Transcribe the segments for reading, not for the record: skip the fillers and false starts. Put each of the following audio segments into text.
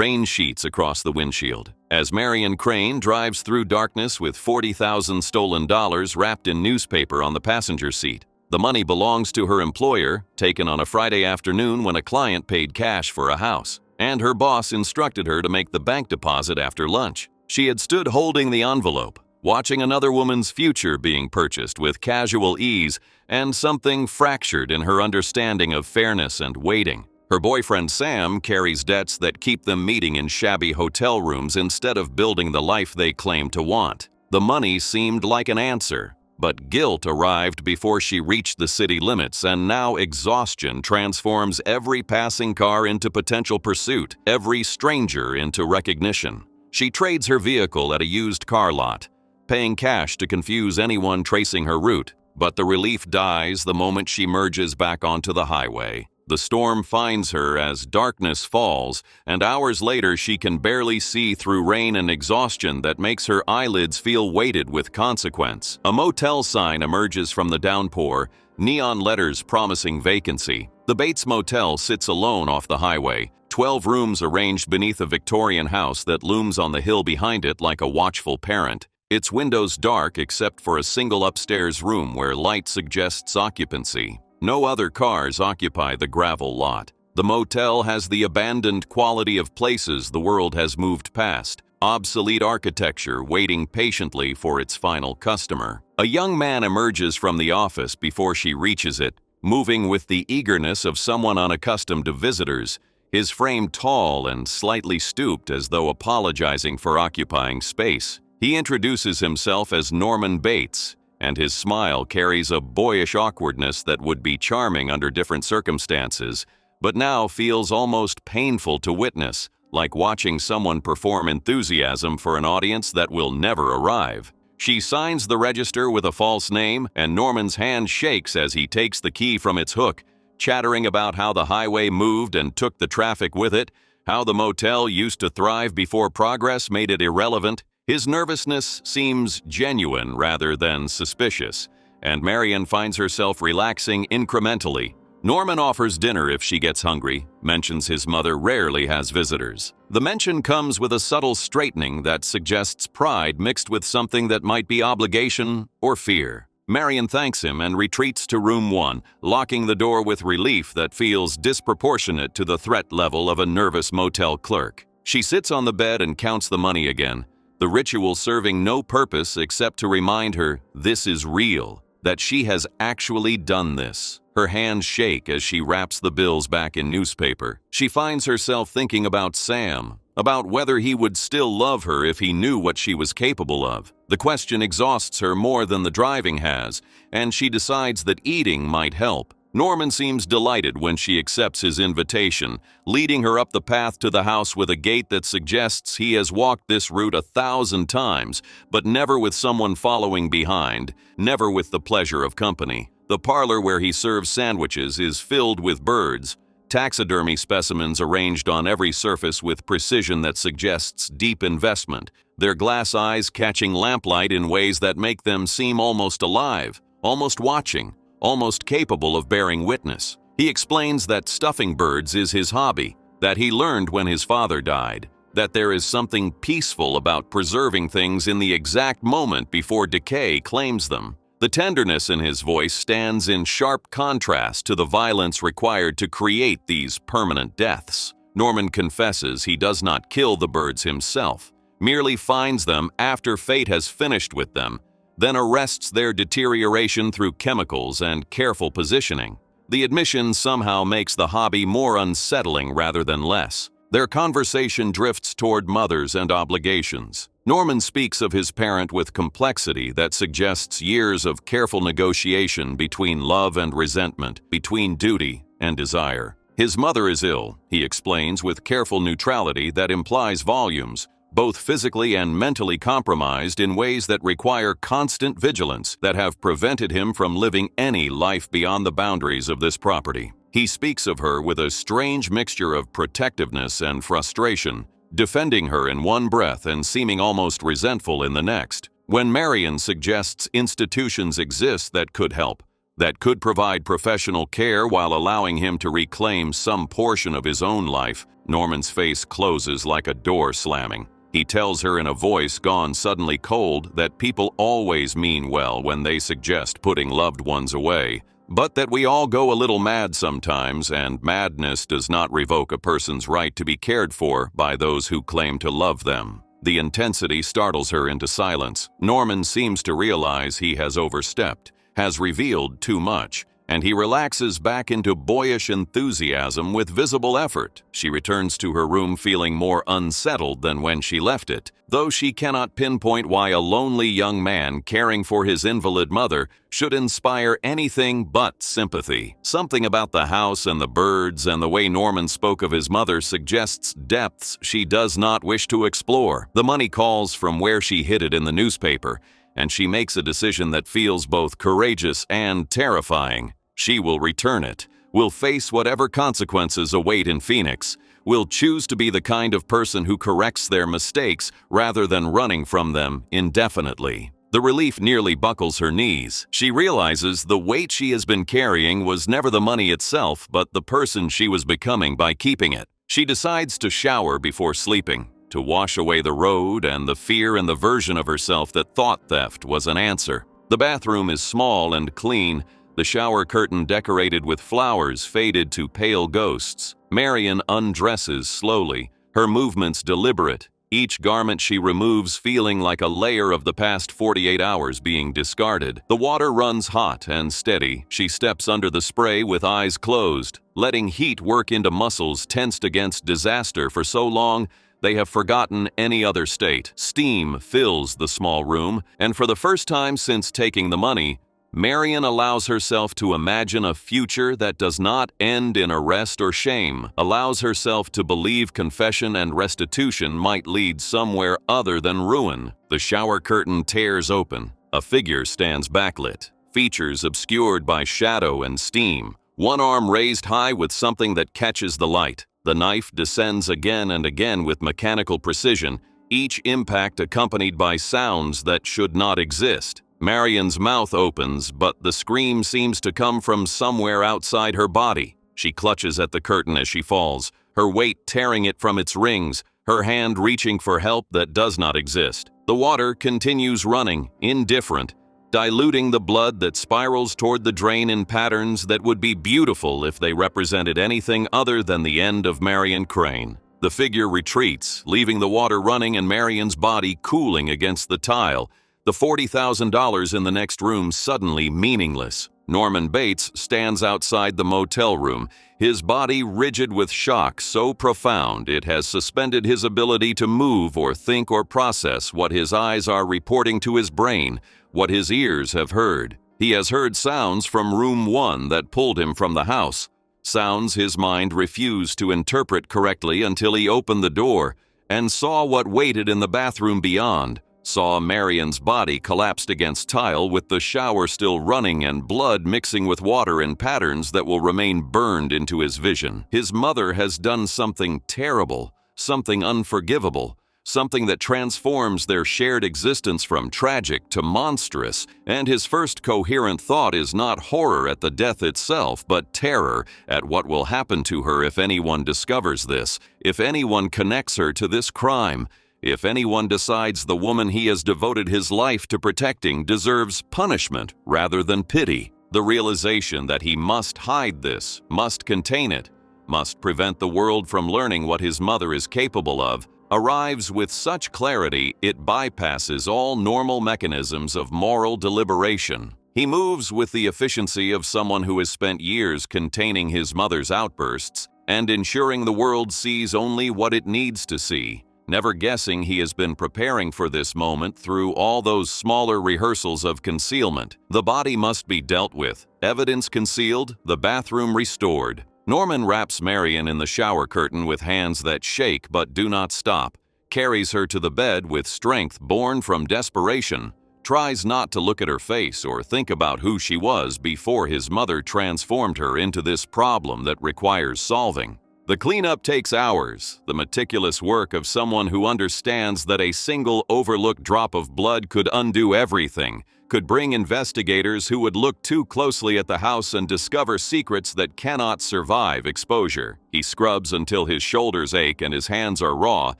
rain sheets across the windshield. As Marion Crane drives through darkness with $40,000 stolen dollars wrapped in newspaper on the passenger seat. The money belongs to her employer, taken on a Friday afternoon when a client paid cash for a house, and her boss instructed her to make the bank deposit after lunch. She had stood holding the envelope, watching another woman's future being purchased with casual ease and something fractured in her understanding of fairness and waiting. Her boyfriend Sam carries debts that keep them meeting in shabby hotel rooms instead of building the life they claim to want. The money seemed like an answer, but guilt arrived before she reached the city limits, and now exhaustion transforms every passing car into potential pursuit, every stranger into recognition. She trades her vehicle at a used car lot, paying cash to confuse anyone tracing her route, but the relief dies the moment she merges back onto the highway. The storm finds her as darkness falls, and hours later she can barely see through rain and exhaustion that makes her eyelids feel weighted with consequence. A motel sign emerges from the downpour, neon letters promising vacancy. The Bates Motel sits alone off the highway, 12 rooms arranged beneath a Victorian house that looms on the hill behind it like a watchful parent. Its windows dark except for a single upstairs room where light suggests occupancy. No other cars occupy the gravel lot. The motel has the abandoned quality of places the world has moved past, obsolete architecture waiting patiently for its final customer. A young man emerges from the office before she reaches it, moving with the eagerness of someone unaccustomed to visitors, his frame tall and slightly stooped as though apologizing for occupying space. He introduces himself as Norman Bates, and his smile carries a boyish awkwardness that would be charming under different circumstances, but now feels almost painful to witness, like watching someone perform enthusiasm for an audience that will never arrive. She signs the register with a false name, and Norman's hand shakes as he takes the key from its hook, chattering about how the highway moved and took the traffic with it, how the motel used to thrive before progress made it irrelevant. His nervousness seems genuine rather than suspicious, and Marion finds herself relaxing incrementally. Norman offers dinner if she gets hungry, mentions his mother rarely has visitors. The mention comes with a subtle straightening that suggests pride mixed with something that might be obligation or fear. Marion thanks him and retreats to room 1, locking the door with relief that feels disproportionate to the threat level of a nervous motel clerk. She sits on the bed and counts the money again, the ritual serving no purpose except to remind her this is real, that she has actually done this. Her hands shake as she wraps the bills back in newspaper. She finds herself thinking about Sam, about whether he would still love her if he knew what she was capable of. The question exhausts her more than the driving has, and she decides that eating might help. Norman seems delighted when she accepts his invitation, leading her up the path to the house with a gait that suggests he has walked this route 1,000 times, but never with someone following behind, never with the pleasure of company. The parlor where he serves sandwiches is filled with birds, taxidermy specimens arranged on every surface with precision that suggests deep investment, their glass eyes catching lamplight in ways that make them seem almost alive, almost watching, almost capable of bearing witness. He explains that stuffing birds is his hobby, that he learned when his father died, that there is something peaceful about preserving things in the exact moment before decay claims them. The tenderness in his voice stands in sharp contrast to the violence required to create these permanent deaths. Norman confesses he does not kill the birds himself, merely finds them after fate has finished with them, then arrests their deterioration through chemicals and careful positioning. The admission somehow makes the hobby more unsettling rather than less. Their conversation drifts toward mothers and obligations. Norman speaks of his parent with complexity that suggests years of careful negotiation between love and resentment, between duty and desire. His mother is ill, he explains with careful neutrality that implies volumes, both physically and mentally compromised in ways that require constant vigilance that have prevented him from living any life beyond the boundaries of this property. He speaks of her with a strange mixture of protectiveness and frustration, defending her in one breath and seeming almost resentful in the next. When Marion suggests institutions exist that could help, that could provide professional care while allowing him to reclaim some portion of his own life. Norman's face closes like a door slamming. He tells her in a voice gone suddenly cold that people always mean well when they suggest putting loved ones away, but that we all go a little mad sometimes, and madness does not revoke a person's right to be cared for by those who claim to love them. The intensity startles her into silence. Norman seems to realize he has overstepped, has revealed too much, and he relaxes back into boyish enthusiasm with visible effort. She returns to her room feeling more unsettled than when she left it, though she cannot pinpoint why a lonely young man caring for his invalid mother should inspire anything but sympathy. Something about the house and the birds and the way Norman spoke of his mother suggests depths she does not wish to explore. The money calls from where she hid it in the newspaper, and she makes a decision that feels both courageous and terrifying. She will return it, will face whatever consequences await in Phoenix, will choose to be the kind of person who corrects their mistakes rather than running from them indefinitely. The relief nearly buckles her knees. She realizes the weight she has been carrying was never the money itself, but the person she was becoming by keeping it. She decides to shower before sleeping, to wash away the road and the fear and the version of herself that thought theft was an answer. The bathroom is small and clean, the shower curtain decorated with flowers faded to pale ghosts. Marion undresses slowly, her movements deliberate, each garment she removes feeling like a layer of the past 48 hours being discarded. The water runs hot and steady. She steps under the spray with eyes closed, letting heat work into muscles tensed against disaster for so long they have forgotten any other state. Steam fills the small room, and for the first time since taking the money, Marion allows herself to imagine a future that does not end in arrest or shame, allows herself to believe confession and restitution might lead somewhere other than ruin. The shower curtain tears open. A figure stands backlit, features obscured by shadow and steam, one arm raised high with something that catches the light. The knife descends again and again with mechanical precision, each impact accompanied by sounds that should not exist. Marion's mouth opens, but the scream seems to come from somewhere outside her body. She clutches at the curtain as she falls, her weight tearing it from its rings, her hand reaching for help that does not exist. The water continues running, indifferent, diluting the blood that spirals toward the drain in patterns that would be beautiful if they represented anything other than the end of Marion Crane. The figure retreats, leaving the water running and Marion's body cooling against the tile, the $40,000 in the next room suddenly meaningless. Norman Bates stands outside the motel room, his body rigid with shock so profound it has suspended his ability to move or think or process what his eyes are reporting to his brain, what his ears have heard. He has heard sounds from room 1 that pulled him from the house, sounds his mind refused to interpret correctly until he opened the door and saw what waited in the bathroom beyond. Saw Marion's body collapsed against tile with the shower still running and blood mixing with water in patterns that will remain burned into his vision. His mother has done something terrible, something unforgivable, something that transforms their shared existence from tragic to monstrous, and his first coherent thought is not horror at the death itself, but terror at what will happen to her if anyone discovers this, if anyone connects her to this crime, if anyone decides the woman he has devoted his life to protecting deserves punishment rather than pity. The realization that he must hide this, must contain it, must prevent the world from learning what his mother is capable of, arrives with such clarity it bypasses all normal mechanisms of moral deliberation. He moves with the efficiency of someone who has spent years containing his mother's outbursts and ensuring the world sees only what it needs to see, never guessing he has been preparing for this moment through all those smaller rehearsals of concealment. The body must be dealt with, evidence concealed, the bathroom restored. Norman wraps Marion in the shower curtain with hands that shake but do not stop, carries her to the bed with strength born from desperation, tries not to look at her face or think about who she was before his mother transformed her into this problem that requires solving. The cleanup takes hours, the meticulous work of someone who understands that a single overlooked drop of blood could undo everything, could bring investigators who would look too closely at the house and discover secrets that cannot survive exposure. He scrubs until his shoulders ache and his hands are raw,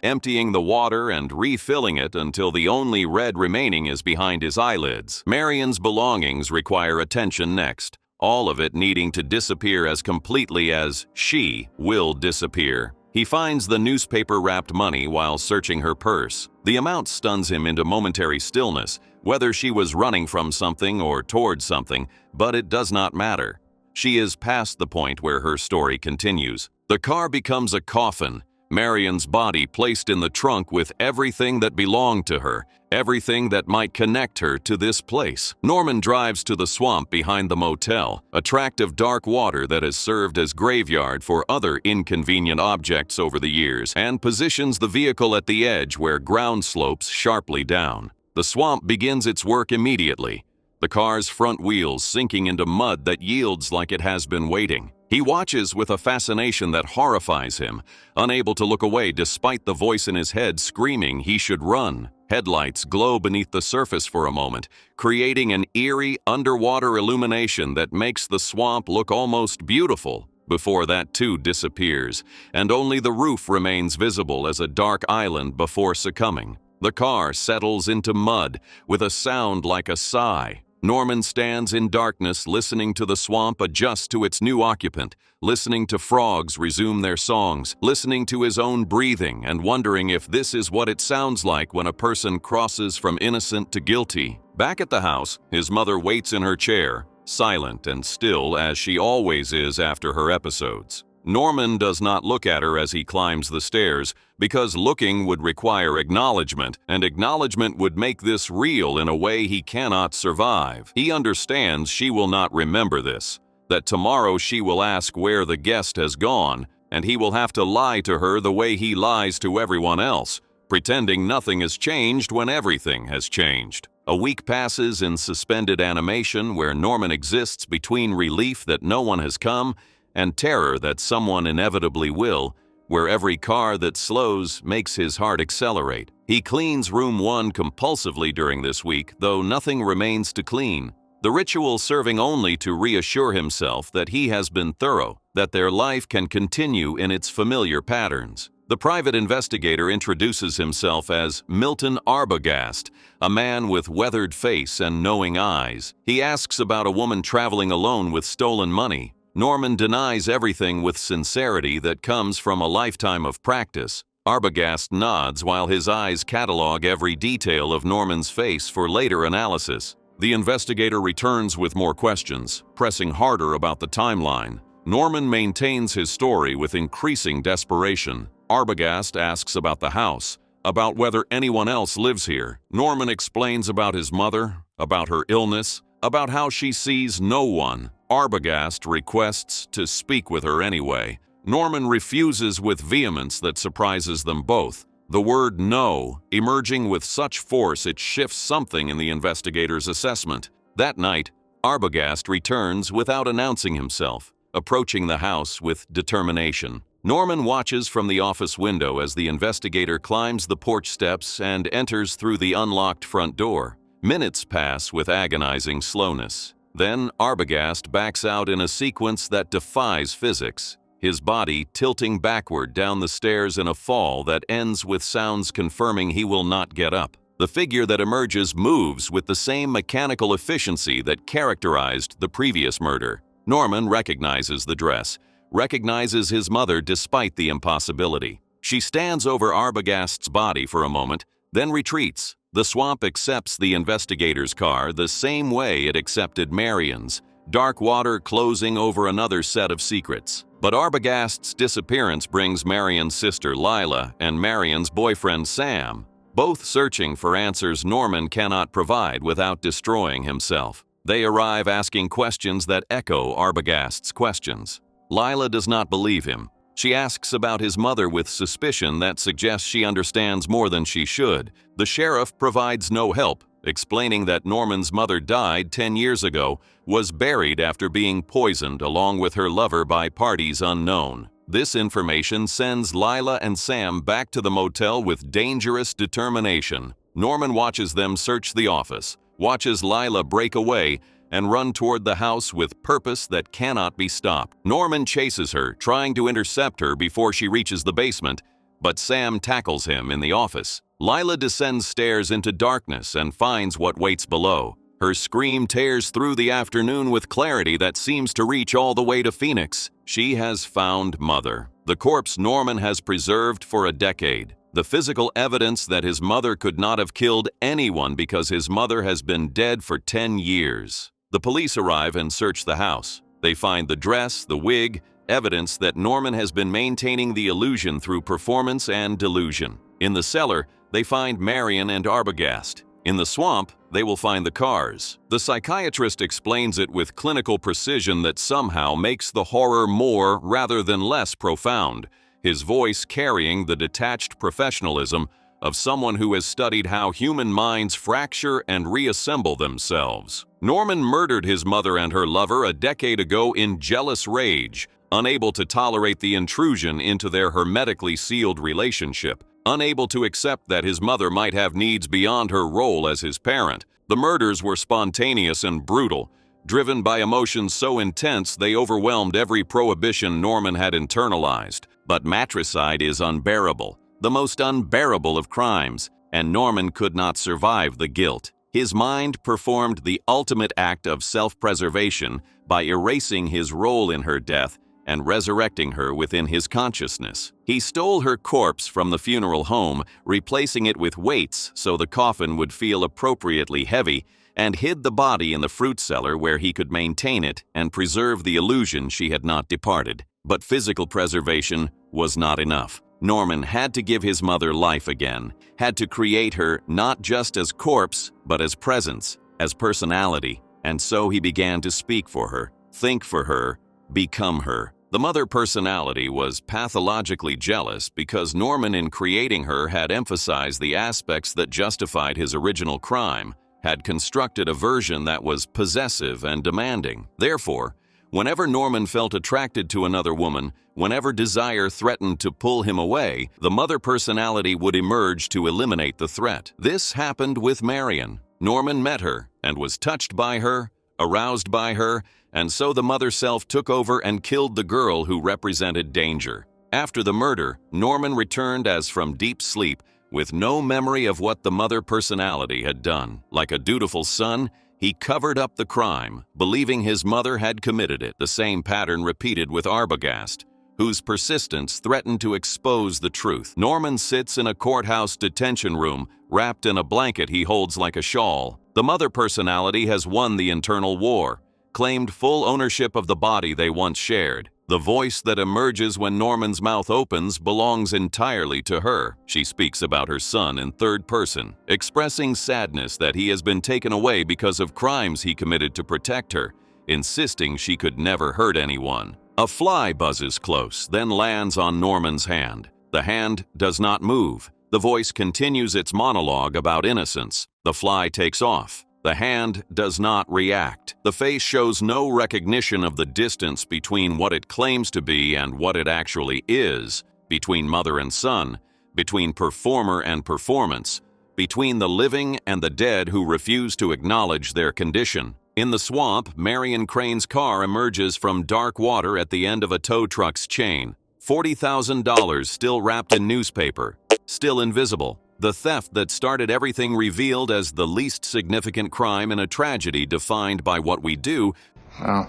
emptying the water and refilling it until the only red remaining is behind his eyelids. Marion's belongings require attention next, all of it needing to disappear as completely as she will disappear. He finds the newspaper-wrapped money while searching her purse. The amount stuns him into momentary stillness, whether she was running from something or towards something, but it does not matter. She is past the point where her story continues. The car becomes a coffin, Marion's body placed in the trunk with everything that belonged to her, everything that might connect her to this place. Norman drives to the swamp behind the motel, a tract of dark water that has served as graveyard for other inconvenient objects over the years, and positions the vehicle at the edge where ground slopes sharply down. The swamp begins its work immediately, the car's front wheels sinking into mud that yields like it has been waiting. He watches with a fascination that horrifies him, unable to look away despite the voice in his head screaming he should run. Headlights glow beneath the surface for a moment, creating an eerie underwater illumination that makes the swamp look almost beautiful. Before that too disappears, and only the roof remains visible as a dark island before succumbing. The car settles into mud with a sound like a sigh. Norman stands in darkness, listening to the swamp adjust to its new occupant, listening to frogs resume their songs, listening to his own breathing, and wondering if this is what it sounds like when a person crosses from innocent to guilty. Back at the house, his mother waits in her chair, silent and still as she always is after her episodes. Norman does not look at her as he climbs the stairs, because looking would require acknowledgement, and acknowledgement would make this real in a way he cannot survive. He understands she will not remember this, that tomorrow she will ask where the guest has gone, and he will have to lie to her the way he lies to everyone else, pretending nothing has changed when everything has changed. A week passes in suspended animation where Norman exists between relief that no one has come and terror that someone inevitably will, where every car that slows makes his heart accelerate. He cleans room 1 compulsively during this week, though nothing remains to clean, the ritual serving only to reassure himself that he has been thorough, that their life can continue in its familiar patterns. The private investigator introduces himself as Milton Arbogast, a man with weathered face and knowing eyes. He asks about a woman traveling alone with stolen money. Norman denies everything with sincerity that comes from a lifetime of practice. Arbogast nods while his eyes catalog every detail of Norman's face for later analysis. The investigator returns with more questions, pressing harder about the timeline. Norman maintains his story with increasing desperation. Arbogast asks about the house, about whether anyone else lives here. Norman explains about his mother, about her illness, about how she sees no one. Arbogast requests to speak with her anyway. Norman refuses with vehemence that surprises them both, the word no emerging with such force it shifts something in the investigator's assessment. That night, Arbogast returns without announcing himself, approaching the house with determination. Norman watches from the office window as the investigator climbs the porch steps and enters through the unlocked front door. Minutes pass with agonizing slowness. Then Arbogast backs out in a sequence that defies physics, his body tilting backward down the stairs in a fall that ends with sounds confirming he will not get up. The figure that emerges moves with the same mechanical efficiency that characterized the previous murder. Norman recognizes the dress, recognizes his mother despite the impossibility. She stands over Arbogast's body for a moment, then retreats. The swamp accepts the investigator's car the same way it accepted Marion's, dark water closing over another set of secrets. But Arbogast's disappearance brings Marion's sister Lila and Marion's boyfriend Sam, both searching for answers Norman cannot provide without destroying himself. They arrive asking questions that echo Arbogast's questions. Lila does not believe him. She asks about his mother with suspicion that suggests she understands more than she should. The sheriff provides no help, explaining that Norman's mother died 10 years ago, was buried after being poisoned along with her lover by parties unknown. This information sends Lila and Sam back to the motel with dangerous determination. Norman watches them search the office, watches Lila break away, and run toward the house with purpose that cannot be stopped. Norman chases her, trying to intercept her before she reaches the basement, but Sam tackles him in the office. Lila descends stairs into darkness and finds what waits below. Her scream tears through the afternoon with clarity that seems to reach all the way to Phoenix. She has found Mother, the corpse Norman has preserved for a decade. The physical evidence that his mother could not have killed anyone because his mother has been dead for 10 years. The police arrive and search the house. They find the dress, the wig, evidence that Norman has been maintaining the illusion through performance and delusion. In the cellar, they find Marion and Arbogast. In the swamp, they will find the cars. The psychiatrist explains it with clinical precision that somehow makes the horror more rather than less profound, his voice carrying the detached professionalism of someone who has studied how human minds fracture and reassemble themselves. Norman murdered his mother and her lover a decade ago in jealous rage, unable to tolerate the intrusion into their hermetically sealed relationship, unable to accept that his mother might have needs beyond her role as his parent. The murders were spontaneous and brutal, driven by emotions so intense they overwhelmed every prohibition Norman had internalized. But matricide is unbearable, the most unbearable of crimes, and Norman could not survive the guilt. His mind performed the ultimate act of self-preservation by erasing his role in her death and resurrecting her within his consciousness. He stole her corpse from the funeral home, replacing it with weights so the coffin would feel appropriately heavy, and hid the body in the fruit cellar where he could maintain it and preserve the illusion she had not departed. But physical preservation was not enough. Norman had to give his mother life again, had to create her not just as corpse, but as presence, as personality, and so he began to speak for her, think for her, become her. The mother personality was pathologically jealous because Norman, in creating her, had emphasized the aspects that justified his original crime, had constructed a version that was possessive and demanding. Therefore, whenever Norman felt attracted to another woman, whenever desire threatened to pull him away, the mother personality would emerge to eliminate the threat. This happened with Marion. Norman met her and was touched by her, aroused by her, and so the mother self took over and killed the girl who represented danger. After the murder, Norman returned as from deep sleep with no memory of what the mother personality had done. Like a dutiful son, he covered up the crime, believing his mother had committed it. The same pattern repeated with Arbogast, whose persistence threatened to expose the truth. Norman sits in a courthouse detention room, wrapped in a blanket he holds like a shawl. The mother personality has won the internal war, claimed full ownership of the body they once shared. The voice that emerges when Norman's mouth opens belongs entirely to her. She speaks about her son in third person, expressing sadness that he has been taken away because of crimes he committed to protect her, insisting she could never hurt anyone. A fly buzzes close, then lands on Norman's hand. The hand does not move. The voice continues its monologue about innocence. The fly takes off. The hand does not react. The face shows no recognition of the distance between what it claims to be and what it actually is, between mother and son, between performer and performance, between the living and the dead who refuse to acknowledge their condition. In the swamp, Marion Crane's car emerges from dark water at the end of a tow truck's chain. $40,000 still wrapped in newspaper, still invisible. The theft that started everything revealed as the least significant crime in a tragedy defined by what we do. Wow,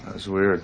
that was weird.